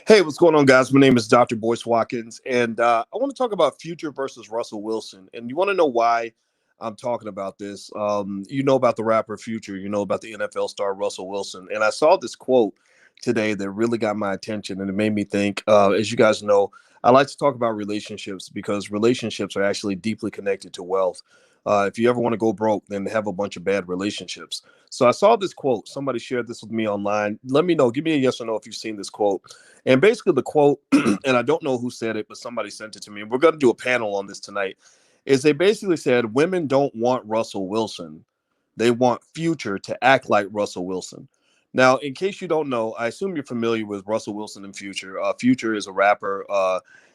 Hey, what's going on, guys? My name is Dr. Boyce Watkins, and I want to talk about Future versus Russell Wilson. And you want to know why I'm talking about this? You know about the rapper Future, you know about the NFL star Russell Wilson. And I saw this quote today that really got my attention, and it made me think. As you guys know, I like to talk about relationships because relationships are actually deeply connected to wealth. If you ever want to go broke, then have a bunch of bad relationships. So I saw this quote. Somebody shared this with me online. Let me know. Give me a yes or no if you've seen this quote. And basically, the quote, and I don't know who said it, but somebody sent it to me. And we're going to do a panel on this tonight. Is they basically said women don't want Russell Wilson. They want Future to act like Russell Wilson. Now, in case you don't know, I assume you're familiar with Russell Wilson and Future. Future is a rapper.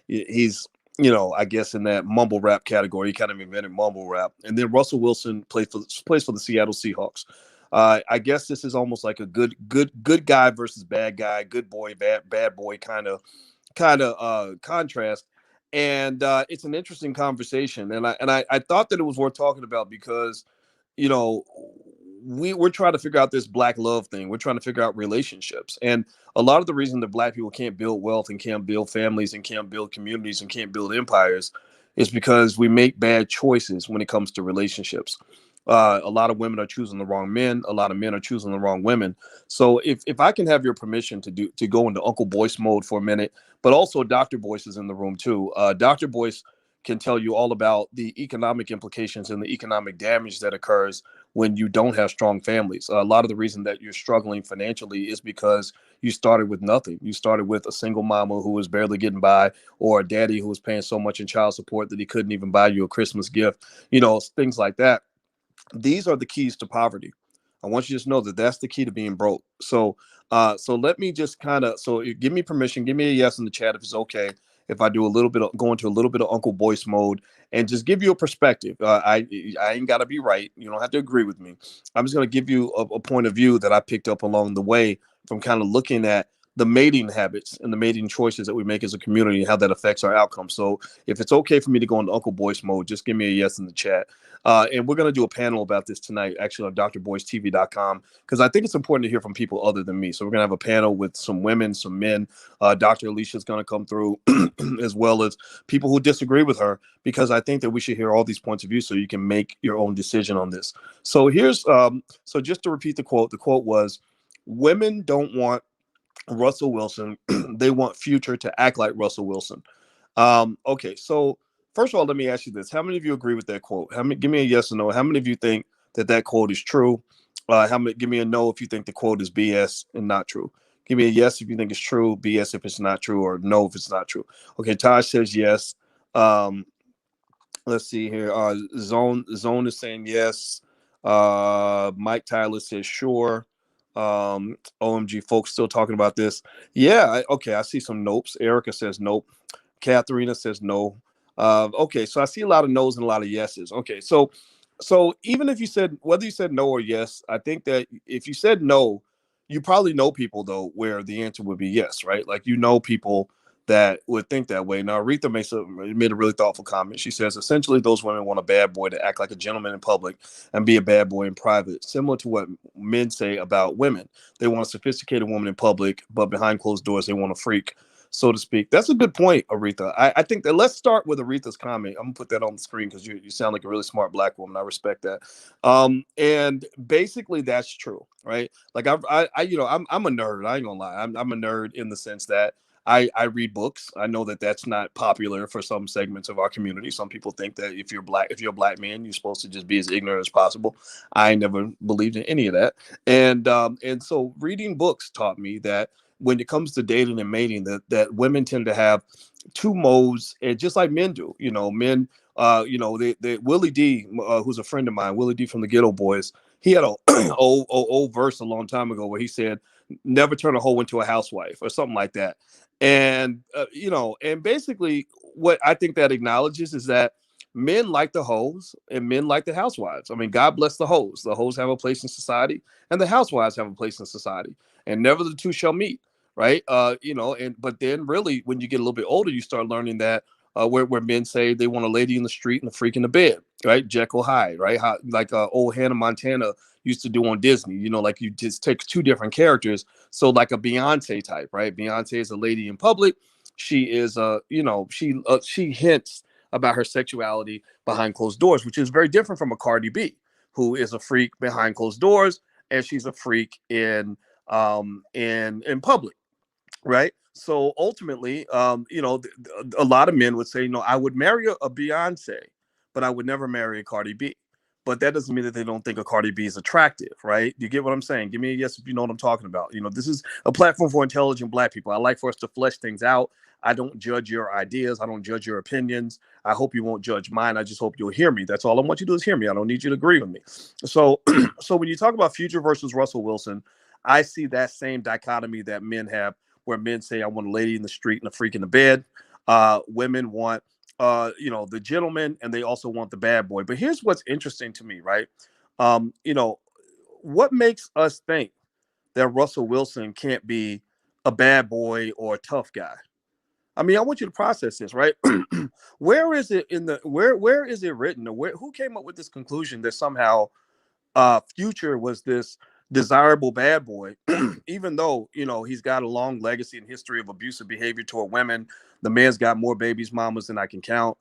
He's, I guess in that mumble rap category. He kind of invented mumble rap. And then Russell Wilson plays for the Seattle Seahawks. I guess this is almost like a good guy versus bad guy, good boy, bad boy kind of contrast. And it's an interesting conversation. And I thought that it was worth talking about because you know we're trying to figure out this black love thing. We're trying to figure out relationships, and a lot of the reason that black people can't build wealth and can't build families and can't build communities and can't build empires is because we make bad choices when it comes to relationships. A lot of women are choosing the wrong men. A lot of men are choosing the wrong women. So if I can have your permission to go into Uncle Boyce mode for a minute, but also Dr. Boyce is in the room too. Dr. Boyce can tell you all about the economic implications and the economic damage that occurs when you don't have strong families. A lot of the reason that you're struggling financially is because you started with nothing. You started with a single mama who was barely getting by, or a daddy who was paying so much in child support that he couldn't even buy you a Christmas gift, things like that. These are the keys to poverty. I want you to just know that that's the key to being broke. So let me just give me permission, give me a yes in the chat if it's okay. If I do go into a little bit of Uncle Boyce mode and just give you a perspective. I ain't got to be right. You don't have to agree with me. I'm just going to give you a point of view that I picked up along the way from kind of looking at the mating habits and the mating choices that we make as a community and how that affects our outcome. So if it's okay for me to go into Uncle Boyce mode, just give me a yes in the chat. And we're going to do a panel about this tonight, actually on drboycetv.com, because I think it's important to hear from people other than me. So we're going to have a panel with some women, some men. Dr. Alicia is going to come through, as well as people who disagree with her, because I think that we should hear all these points of view so you can make your own decision on this. So so just to repeat the quote was, women don't want Russell Wilson. They want Future to act like Russell Wilson. Okay, so first of all, let me ask you this: how many of you agree with that quote? Give me a yes or no. How many of you think that quote is true? Give me a no if you think the quote is BS and not true. Give me a yes if you think it's true, BS if it's not true, or no if it's not true. Okay, Taj says yes. Let's see here. Zone is saying yes. Mike Tyler says sure. OMG, folks still talking about this. Yeah, okay, I see some nopes. Erica says nope. Katharina says no. Okay, so I see a lot of no's and a lot of yeses. Okay, so even if whether you said no or yes, I think that if you said no, you probably know people though where the answer would be yes, right? Like people that would think that way. Now, Aretha made a really thoughtful comment. She says, essentially, those women want a bad boy to act like a gentleman in public and be a bad boy in private, similar to what men say about women. They want a sophisticated woman in public, but behind closed doors, they want a freak, so to speak. That's a good point, Aretha. I think that let's start with Aretha's comment. I'm gonna put that on the screen because you sound like a really smart black woman. I respect that. And basically, that's true, right? Like I'm a nerd. I ain't gonna lie. I'm a nerd in the sense that I read books. I know that that's not popular for some segments of our community. Some people think that if you're a black man, you're supposed to just be as ignorant as possible. I never believed in any of that. And so reading books taught me that when it comes to dating and mating, that women tend to have two modes, and just like men do. Men. They Willie D, who's a friend of mine, Willie D from the Ghetto Boys. He had a old verse a long time ago where he said, "Never turn a hoe into a housewife," or something like that. And basically what I think that acknowledges is that men like the hoes and men like the housewives. I mean, God bless the hoes. The hoes have a place in society and the housewives have a place in society, and never the two shall meet. Right. But then really, when you get a little bit older, you start learning that where men say they want a lady in the street and a freak in the bed, right? Jekyll Hyde, right? Like old Hannah Montana used to do on Disney. Like you just take two different characters So like a Beyonce type, right? Beyonce is a lady in public. She is she hints about her sexuality behind closed doors, which is very different from a Cardi B, who is a freak behind closed doors, and she's a freak in public, right? So ultimately, a lot of men would say, I would marry a Beyonce, but I would never marry a Cardi B. But that doesn't mean that they don't think a Cardi B is attractive, right? You get what I'm saying? Give me a yes if you know what I'm talking about. This is a platform for intelligent Black people. I like for us to flesh things out. I don't judge your ideas. I don't judge your opinions. I hope you won't judge mine. I just hope you'll hear me. That's all I want you to do is hear me. I don't need you to agree with me. So, so when you talk about Future versus Russell Wilson, I see that same dichotomy that men have, where men say, I want a lady in the street and a freak in the bed. Women want, the gentleman, and they also want the bad boy. But here's what's interesting to me, right? What makes us think that Russell Wilson can't be a bad boy or a tough guy? I mean, I want you to process this, right? Where is it where is it written, or who came up with this conclusion that somehow Future was this desirable bad boy, even though he's got a long legacy and history of abusive behavior toward women. The man's got more babies mamas than I can count.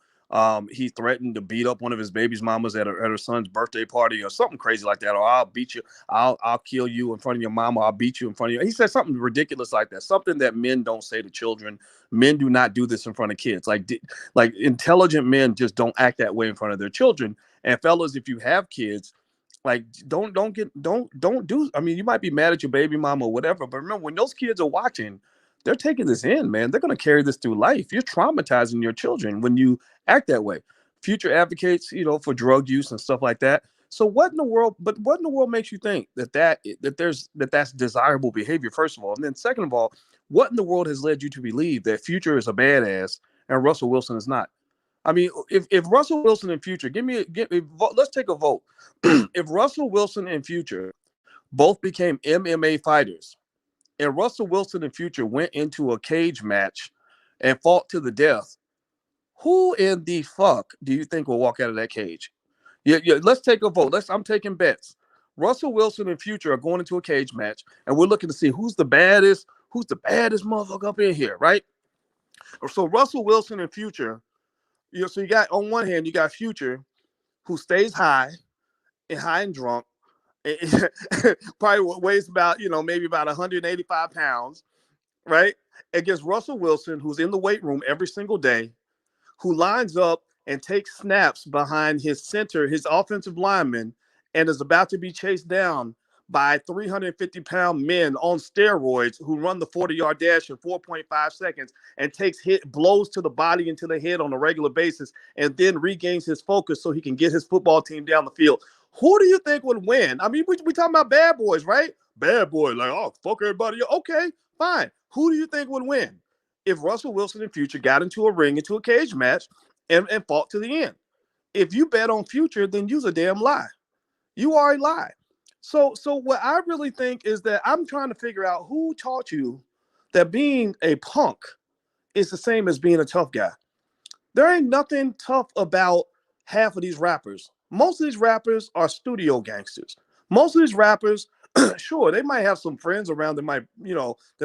He threatened to beat up one of his baby's mamas at her son's birthday party or something crazy like that, or I'll beat you, I'll kill you in front of your mama, I'll beat you in front of you. He said something ridiculous like that, something that men don't say to children. Men do not do this in front of kids. Like intelligent men just don't act that way in front of their children. And fellas, if you have kids, like don't do. I mean, you might be mad at your baby mama or whatever, but remember, when those kids are watching, they're taking this in, man. They're going to carry this through life. You're traumatizing your children when you act that way. Future advocates, for drug use and stuff like that. So what in the world? But what in the world makes you think that's desirable behavior? First of all, and then second of all, what in the world has led you to believe that Future is a badass and Russell Wilson is not? I mean, if Russell Wilson in Future, let's take a vote. If Russell Wilson and Future both became MMA fighters, and Russell Wilson and Future went into a cage match and fought to the death, who in the fuck do you think will walk out of that cage? Yeah, let's take a vote. I'm taking bets. Russell Wilson and Future are going into a cage match, and we're looking to see who's the baddest motherfucker up in here, right? So Russell Wilson and Future, so you got, on one hand, you got Future, who stays high and drunk, probably weighs about, maybe about 185 pounds, right? Against Russell Wilson, who's in the weight room every single day, who lines up and takes snaps behind his center, his offensive lineman, and is about to be chased down by 350-pound men on steroids who run the 40-yard dash in 4.5 seconds and takes blows to the body and to the head on a regular basis, and then regains his focus so he can get his football team down the field. Who do you think would win? I mean, we talking about bad boys, right? Bad boy, like, oh, fuck everybody. Okay, fine. Who do you think would win if Russell Wilson and Future got into a ring, into a cage match, and fought to the end? If you bet on Future, then you's a damn lie. You are a lie. So what I really think is that I'm trying to figure out who taught you that being a punk is the same as being a tough guy. There ain't nothing tough about half of these rappers. Most of these rappers are studio gangsters. Most of these rappers, sure, they might have some friends around that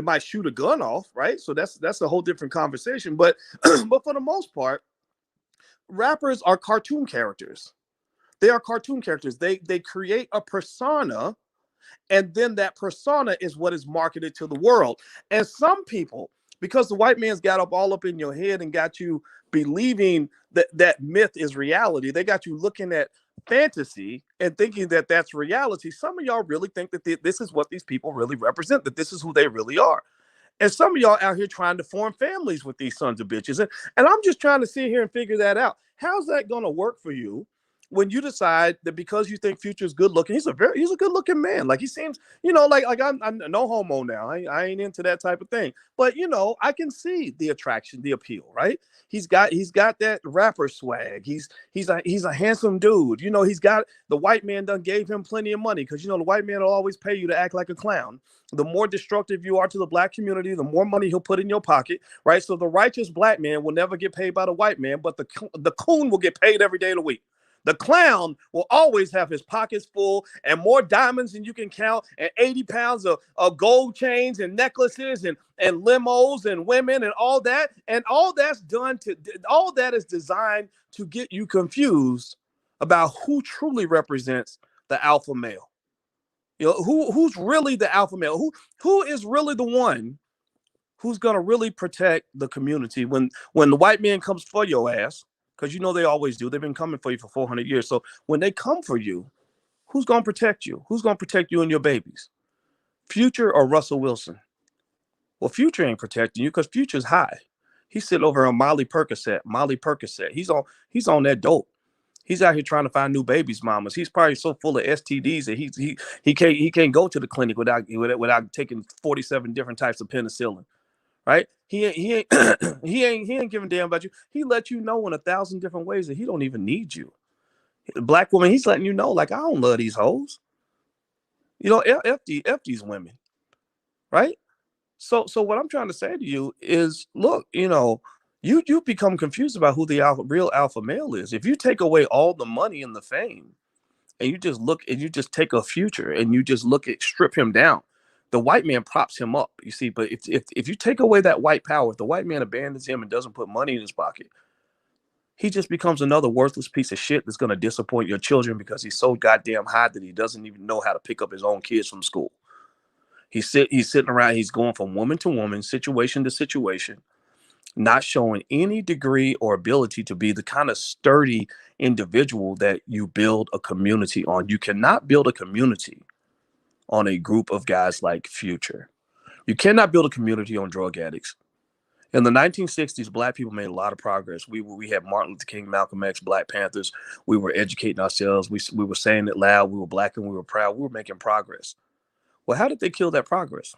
might shoot a gun off, right? So that's a whole different conversation. But but for the most part, rappers are cartoon characters. They are cartoon characters. They create a persona, and then that persona is what is marketed to the world. And some people, because the white man's got all up in your head and got you believing that myth is reality, they got you looking at fantasy and thinking that that's reality. Some of y'all really think that this is what these people really represent, that this is who they really are. And some of y'all out here trying to form families with these sons of bitches. And I'm just trying to sit here and figure that out. How's that going to work for you when you decide that because you think Future's good looking? He's a good looking man. Like, he seems, like I'm no homo now. I ain't into that type of thing. But I can see the attraction, the appeal, right? He's got that rapper swag. He's a handsome dude. He's got, the white man done gave him plenty of money, because the white man will always pay you to act like a clown. The more destructive you are to the black community, the more money he'll put in your pocket, right? So the righteous black man will never get paid by the white man, but the coon will get paid every day of the week. The clown will always have his pockets full and more diamonds than you can count, and 80 pounds of gold chains and necklaces and limos and women and all that. And all that is designed to get you confused about who truly represents the alpha male. Who's really the alpha male? Who is really the one who's gonna really protect the community when the white man comes for your ass? Because they always do. They've been coming for you for 400 years. So when they come for you, who's gonna protect you? Who's gonna protect you and your babies? Future or Russell Wilson? Well, Future ain't protecting you because Future's high. He's sitting over on Molly Percocet. Molly Percocet. He's on that dope. He's out here trying to find new babies mamas. He's probably so full of STDs that he can't go to the clinic without taking 47 different types of penicillin. Right? He ain't he ain't giving a damn about you. He let you know in 1,000 different ways that he don't even need you. Black woman, he's letting you know, like, I don't love these hoes. F these women, right? So what I'm trying to say to you is, look, you become confused about who the real alpha male is. If you take away all the money and the fame, and you just take a Future and you just strip him down, the white man props him up. You see, but if you take away that white power, if the white man abandons him and doesn't put money in his pocket, he just becomes another worthless piece of shit that's going to disappoint your children because he's so goddamn high that he doesn't even know how to pick up his own kids from school. He's sitting around, he's going from woman to woman, situation to situation, not showing any degree or ability to be the kind of sturdy individual that you build a community on. You cannot build a community on a group of guys like Future. You cannot build a community on drug addicts. In the 1960s, Black people made a lot of progress. We had Martin Luther King, Malcolm X, Black Panthers. We were educating ourselves. We were saying it loud. We were Black and we were proud. We were making progress. Well, how did they kill that progress?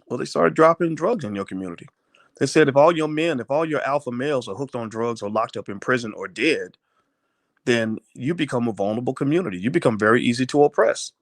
Well, they started dropping drugs in your community. They said if all your alpha males are hooked on drugs or locked up in prison or dead, then you become a vulnerable community. You become very easy to oppress.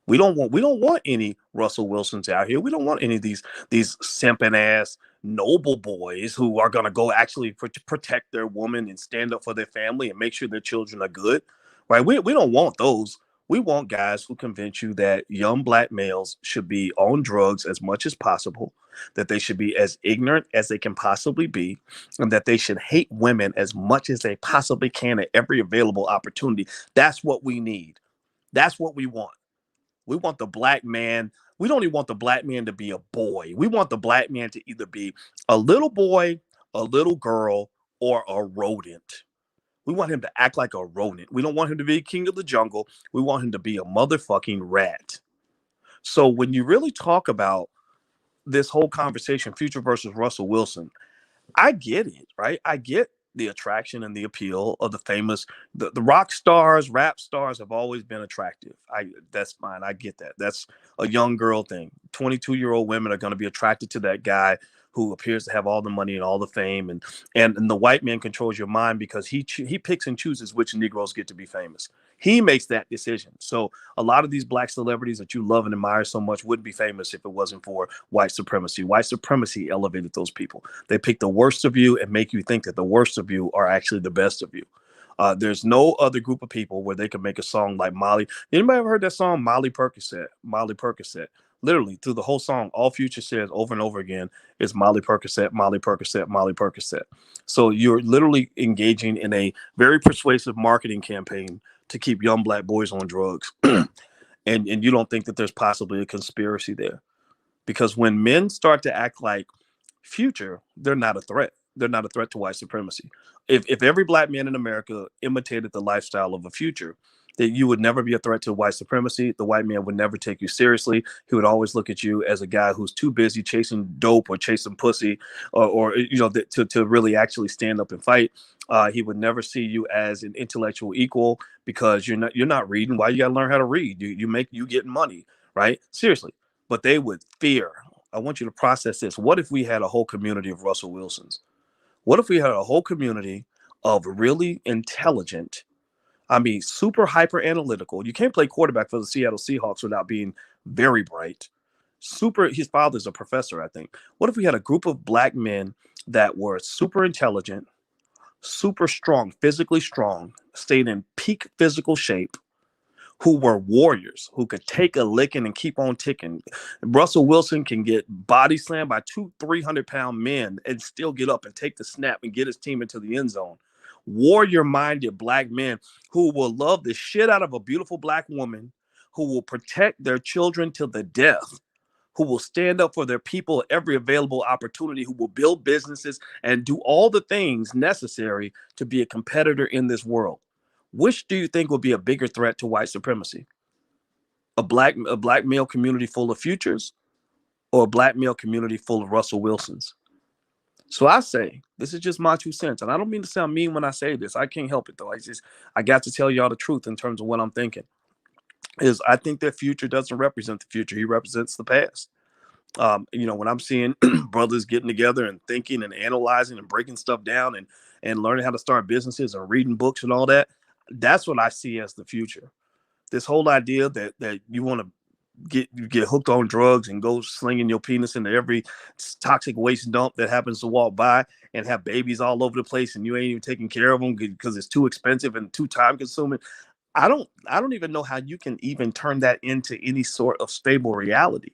We don't want any Russell Wilsons out here. We don't want any of these simping ass noble boys who are gonna go actually protect their woman and stand up for their family and make sure their children are good. Right? We don't want those. We want guys who convince you that young Black males should be on drugs as much as possible, that they should be as ignorant as they can possibly be, and that they should hate women as much as they possibly can at every available opportunity. That's what we need. That's what we want. We want the Black man. We don't even want the Black man to be a boy. We want the Black man to either be a little boy, a little girl, or a rodent. We want him to act like a rodent. We don't want him to be king of the jungle. We want him to be a motherfucking rat. So when you really talk about this whole conversation, Future versus Russell Wilson, I get it, right? I get the attraction and the appeal of the famous, the rock stars, rap stars have always been attractive. That's fine. I get that. That's a young girl thing. 22-year-old women are going to be attracted to that guy who appears to have all the money and all the fame, and the white man controls your mind because he picks and chooses which Negroes get to be famous. He makes that decision. So a lot of these Black celebrities that you love and admire so much wouldn't be famous if it wasn't for white supremacy. White supremacy elevated those people. They pick the worst of you and make you think that the worst of you are actually the best of you. There's no other group of people where they can make a song like Molly. Anybody ever heard that song, Molly Percocet? Molly Percocet. Literally, through the whole song, all Future says over and over again is Molly Percocet, Molly Percocet, Molly Percocet. So you're literally engaging in a very persuasive marketing campaign to keep young Black boys on drugs. and you don't think that there's possibly a conspiracy there. Because when men start to act like Future, they're not a threat. They're not a threat to white supremacy. If every Black man in America imitated the lifestyle of a Future, that you would never be a threat to white supremacy. The white man would never take you seriously. He would always look at you as a guy who's too busy chasing dope or chasing pussy, or to really actually stand up and fight. He would never see you as an intellectual equal because you're not reading. Why you got to learn how to read? You get money, right? Seriously. But they would fear. I want you to process this. What if we had a whole community of Russell Wilsons? What if we had a whole community of really intelligent, super hyper analytical. You can't play quarterback for the Seattle Seahawks without being very bright. His father's a professor, I think. What if we had a group of Black men that were super intelligent, super strong, physically strong, stayed in peak physical shape, who were warriors, who could take a licking and keep on ticking. Russell Wilson can get body slammed by 300 pound men and still get up and take the snap and get his team into the end zone. Warrior minded black men who will love the shit out of a beautiful black woman, who will protect their children to the death, who will stand up for their people at every available opportunity, who will build businesses and do all the things necessary to be a competitor in this world. Which do you think will be a bigger threat to white supremacy? A black male community full of futures, or a black male community full of Russell Wilsons? So I say, this is just my 2 cents, and I don't mean to sound mean when I say this. I can't help it though. I got to tell y'all the truth in terms of what I'm thinking. Is I think that future doesn't represent the future; he represents the past. When I'm seeing brothers getting together and thinking and analyzing and breaking stuff down and learning how to start businesses and reading books and all that, that's what I see as the future. This whole idea that you want to get hooked on drugs and go slinging your penis into every toxic waste dump that happens to walk by and have babies all over the place and you ain't even taking care of them because it's too expensive and too time consuming. I don't even know how you can even turn that into any sort of stable reality.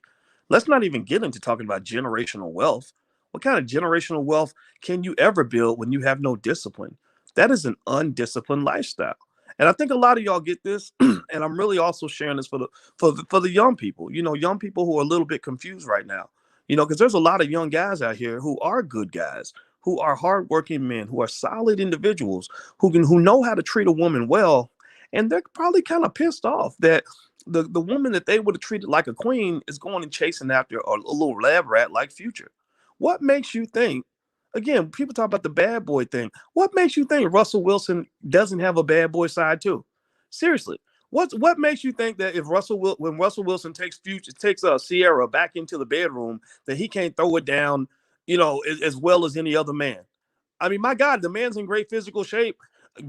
Let's not even get into talking about generational wealth. What kind of generational wealth can you ever build when you have no discipline? That is an undisciplined lifestyle. And I think a lot of y'all get this, and I'm really also sharing this for the young people. Young people who are a little bit confused right now. Because there's a lot of young guys out here who are good guys, who are hardworking men, who are solid individuals, who know how to treat a woman well, and they're probably kind of pissed off that the woman that they would have treated like a queen is going and chasing after a little lab rat like Future. What makes you think? Again, people talk about the bad boy thing. What makes you think Russell Wilson doesn't have a bad boy side too? Seriously, what makes you think that if when Russell Wilson takes Sierra back into the bedroom, that he can't throw it down, as well as any other man? I mean, my God, the man's in great physical shape.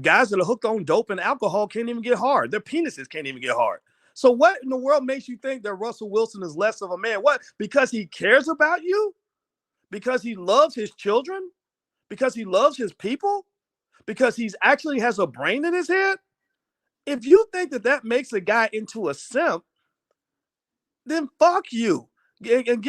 Guys that are hooked on dope and alcohol can't even get hard. Their penises can't even get hard. So what in the world makes you think that Russell Wilson is less of a man? What? Because he cares about you? Because he loves his children? Because he loves his people? Because he's actually has a brain in his head? If you think that makes a guy into a simp, then fuck you. And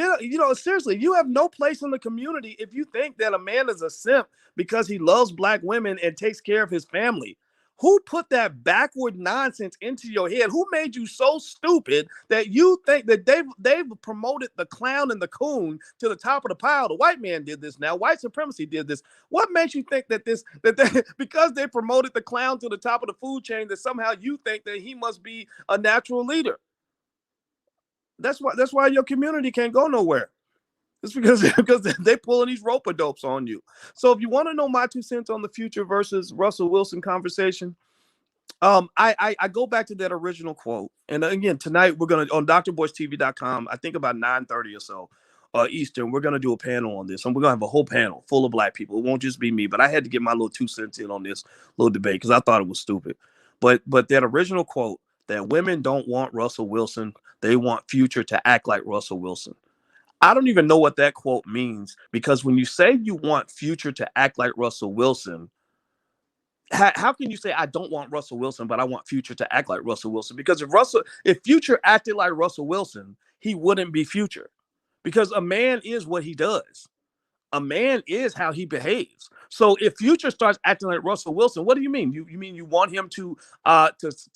seriously, you have no place in the community if you think that a man is a simp because he loves black women and takes care of his family. Who put that backward nonsense into your head? Who made you so stupid that you think that they've promoted the clown and the coon to the top of the pile? The white man did this now. White supremacy did this. What makes you think because they promoted the clown to the top of the food chain, that somehow you think that he must be a natural leader? That's why your community can't go nowhere. It's because they pulling these rope dopes on you. So if you want to know my 2 cents on the Future versus Russell Wilson conversation, I go back to that original quote. And again, tonight we're gonna on drboystv.com, I think about 9:30 or so Eastern, we're gonna do a panel on this. And we're gonna have a whole panel full of black people. It won't just be me, but I had to get my little 2 cents in on this little debate because I thought it was stupid. But that original quote that women don't want Russell Wilson, they want Future to act like Russell Wilson. I don't even know what that quote means, because when you say you want Future to act like Russell Wilson, how can you say I don't want Russell Wilson, but I want Future to act like Russell Wilson? Because if Future acted like Russell Wilson, he wouldn't be Future, because a man is what he does. A man is how he behaves. So if Future starts acting like Russell Wilson, what do you mean? You mean you want him to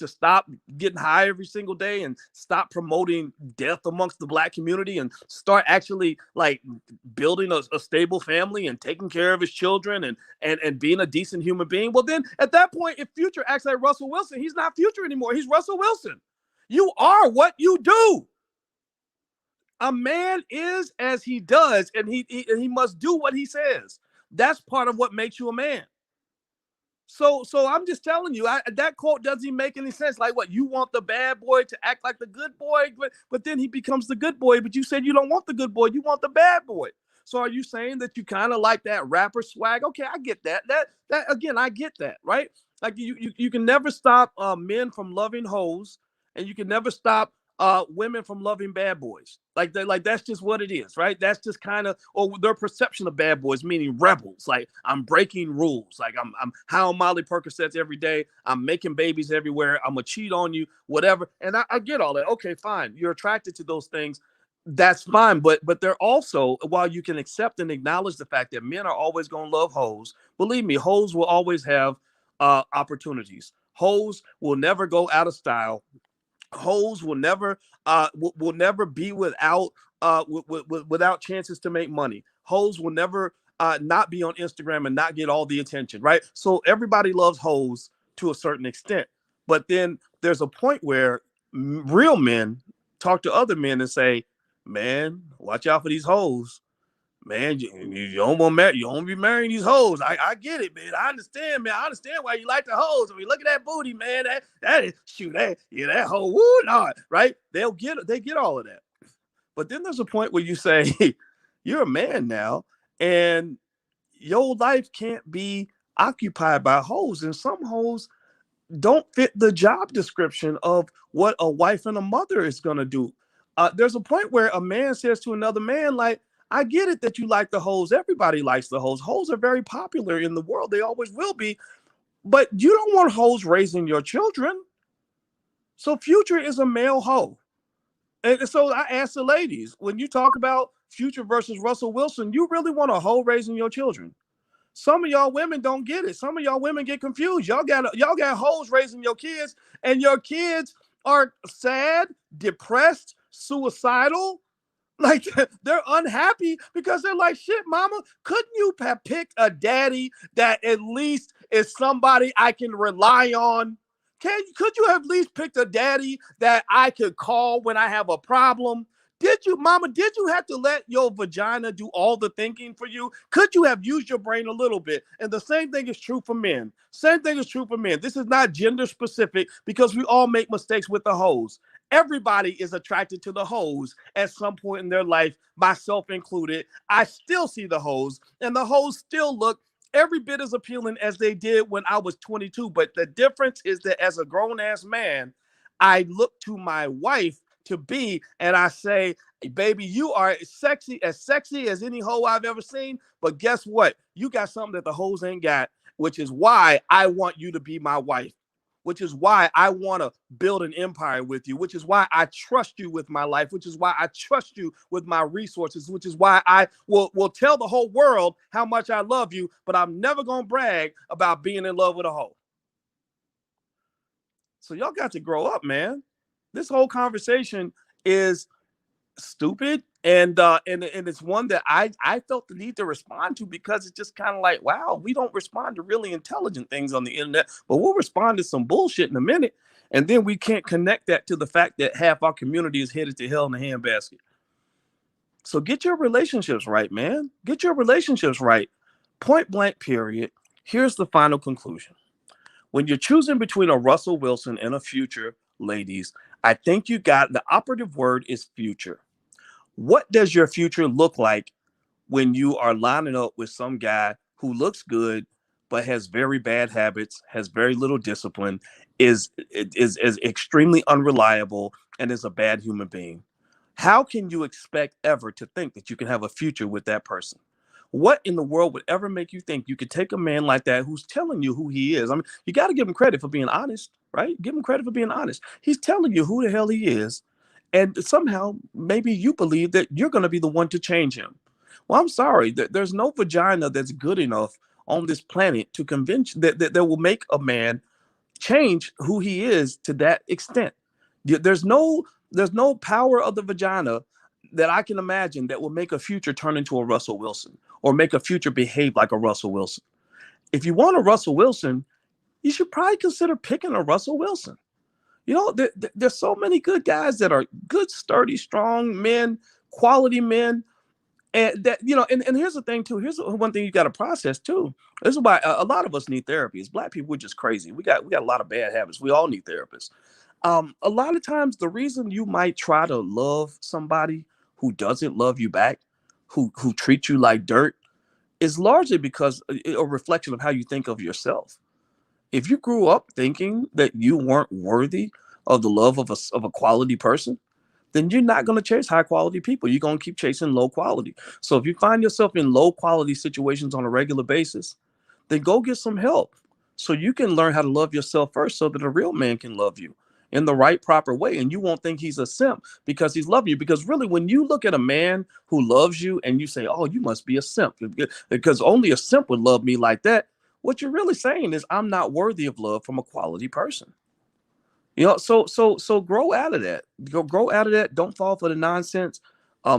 stop getting high every single day and stop promoting death amongst the black community and start actually like building a stable family and taking care of his children and being a decent human being? Well, then at that point, if Future acts like Russell Wilson, he's not Future anymore. He's Russell Wilson. You are what you do. A man is as he does, and he must do what he says. That's part of what makes you a man. So I'm just telling you, that quote doesn't even make any sense. Like, what, you want the bad boy to act like the good boy, but then he becomes the good boy. But you said you don't want the good boy, you want the bad boy. So are you saying that you kind of like that rapper swag? Okay, I get that. That again, I get that, right? Like you can never stop men from loving hoes, and you can never stop women from loving bad boys. Like that's just what it is, right? That's just kind of, or their perception of bad boys, meaning rebels. Like I'm breaking rules. Like I'm high on Molly Percocets every day. I'm making babies everywhere. I'm gonna cheat on you, whatever. And I get all that. Okay, fine. You're attracted to those things. That's fine. But they're also, while you can accept and acknowledge the fact that men are always gonna love hoes, believe me, hoes will always have opportunities. Hoes will never go out of style. Hoes will never be without without chances to make money. Hoes will never not be on Instagram and not get all the attention, right? So everybody loves hoes to a certain extent, but then there's a point where real men talk to other men and say, "Man, watch out for these hoes." Man, you don't want marry, you don't be marrying these hoes. I get it, man. I understand, man. I understand why you like the hoes. I mean, look at that booty, man. That is shoot that yeah, that hoe, woo, not right. They get all of that. But then there's a point where you say, you're a man now, and your life can't be occupied by hoes. And some hoes don't fit the job description of what a wife and a mother is going to do. There's a point where a man says to another man, like, I get it that you like the hoes. Everybody likes the hoes. Hoes are very popular in the world. They always will be. But you don't want hoes raising your children. So Future is a male hoe. And so I ask the ladies, when you talk about Future versus Russell Wilson, you really want a hoe raising your children? Some of y'all women don't get it. Some of y'all women get confused. Y'all got hoes raising your kids, and your kids are sad, depressed, suicidal. Like they're unhappy because they're like, shit, mama, couldn't you have picked a daddy that at least is somebody I can rely on? Could you have at least picked a daddy that I could call when I have a problem? Did you have to let your vagina do all the thinking for you? Could you have used your brain a little bit? And the same thing is true for men. Same thing is true for men. This is not gender specific because we all make mistakes with the hoes. Everybody is attracted to the hoes at some point in their life, myself included. I still see the hoes, and the hoes still look every bit as appealing as they did when I was 22. But the difference is that as a grown ass man, I look to my wife to be, and I say, baby, you are sexy as any hoe I've ever seen. But guess what? You got something that the hoes ain't got, which is why I want you to be my wife, which is why I want to build an empire with you, which is why I trust you with my life, which is why I trust you with my resources, which is why I will tell the whole world how much I love you, but I'm never going to brag about being in love with a hoe. So y'all got to grow up, man. This whole conversation is stupid, and it's one that I felt the need to respond to because it's just kind of like, wow, we don't respond to really intelligent things on the internet, but we'll respond to some bullshit in a minute, and then we can't connect that to the fact that half our community is headed to hell in a handbasket. So get your relationships right, man. Get your relationships right. Point blank, period. Here's the final conclusion. When you're choosing between a Russell Wilson and a Future, ladies, I think you got the operative word is future. What does your future look like when you are lining up with some guy who looks good but has very bad habits, has very little discipline, is extremely unreliable, and is a bad human being? How can you expect ever to think that you can have a future with that person? What in the world would ever make you think you could take a man like that who's telling you who he is? I mean, you got to give him credit for being honest, right? Give him credit for being honest. He's telling you who the hell he is. And somehow, maybe you believe that you're going to be the one to change him. Well, I'm sorry. There's no vagina that's good enough on this planet to convince that will make a man change who he is to that extent. There's no power of the vagina that I can imagine that will make a Future turn into a Russell Wilson or make a Future behave like a Russell Wilson. If you want a Russell Wilson, you should probably consider picking a Russell Wilson. You know, there's so many good guys that are good, sturdy, strong men, quality men. And that, you know, and here's the thing too. Here's one thing you got to process too. This is why a lot of us need therapy. As Black people, we're just crazy. We got a lot of bad habits. We all need therapists. A lot of times the reason you might try to love somebody who doesn't love you back, who treats you like dirt, is largely because a reflection of how you think of yourself. If you grew up thinking that you weren't worthy of the love of a quality person, then you're not going to chase high quality people. You're going to keep chasing low quality. So if you find yourself in low quality situations on a regular basis, then go get some help so you can learn how to love yourself first so that a real man can love you in the right proper way, and you won't think he's a simp because he's loving you. Because really, when you look at a man who loves you and you say, oh, you must be a simp because only a simp would love me like that, what you're really saying is I'm not worthy of love from a quality person. So grow out of that. Grow out of that. Don't fall for the nonsense.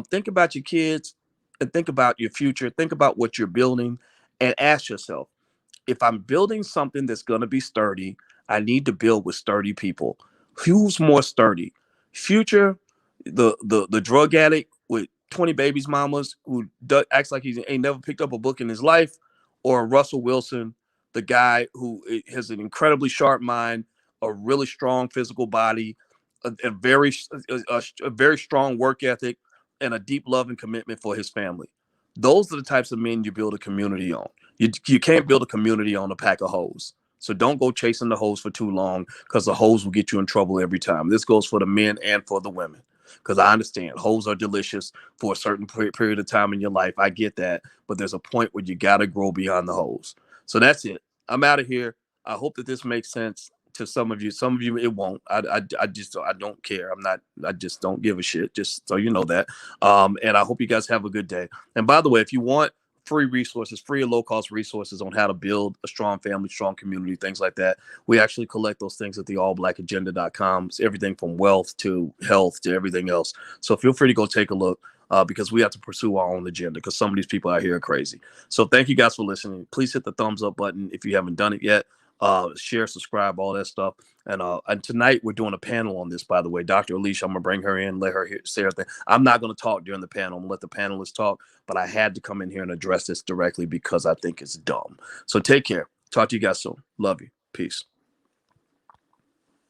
Think about your kids and think about your future. Think about what you're building and ask yourself, if I'm building something that's going to be sturdy, I need to build with sturdy people. Who's more sturdy? Future, the drug addict with 20 babies mamas who acts like he ain't never picked up a book in his life, or Russell Wilson, the guy who has an incredibly sharp mind, a really strong physical body, a very strong work ethic, and a deep love and commitment for his family. Those are the types of men you build a community on. You can't build a community on a pack of hoes. So don't go chasing the hoes for too long, because the hoes will get you in trouble every time. This goes for the men and for the women. Because I understand hoes are delicious for a certain period of time in your life. I get that. But there's a point where you got to grow beyond the hoes. So that's it. I'm out of here. I hope that this makes sense to some of you. Some of you, it won't. I just, I don't care. I just don't give a shit. Just so you know that. And I hope you guys have a good day. And by the way, if you want free resources, free and low cost resources on how to build a strong family, strong community, things like that, we actually collect those things at the allblackagenda.com. It's everything from wealth to health to everything else. So feel free to go take a look, because we have to pursue our own agenda, because some of these people out here are crazy. So thank you guys for listening. Please hit the thumbs up button if you haven't done it yet. Share, subscribe, all that stuff. And tonight we're doing a panel on this, by the way. Dr. Alicia, I'm gonna bring her in, let her say her thing. I'm not gonna talk during the panel. I'm gonna let the panelists talk, but I had to come in here and address this directly because I think it's dumb. So take care. Talk to you guys soon. Love you. Peace.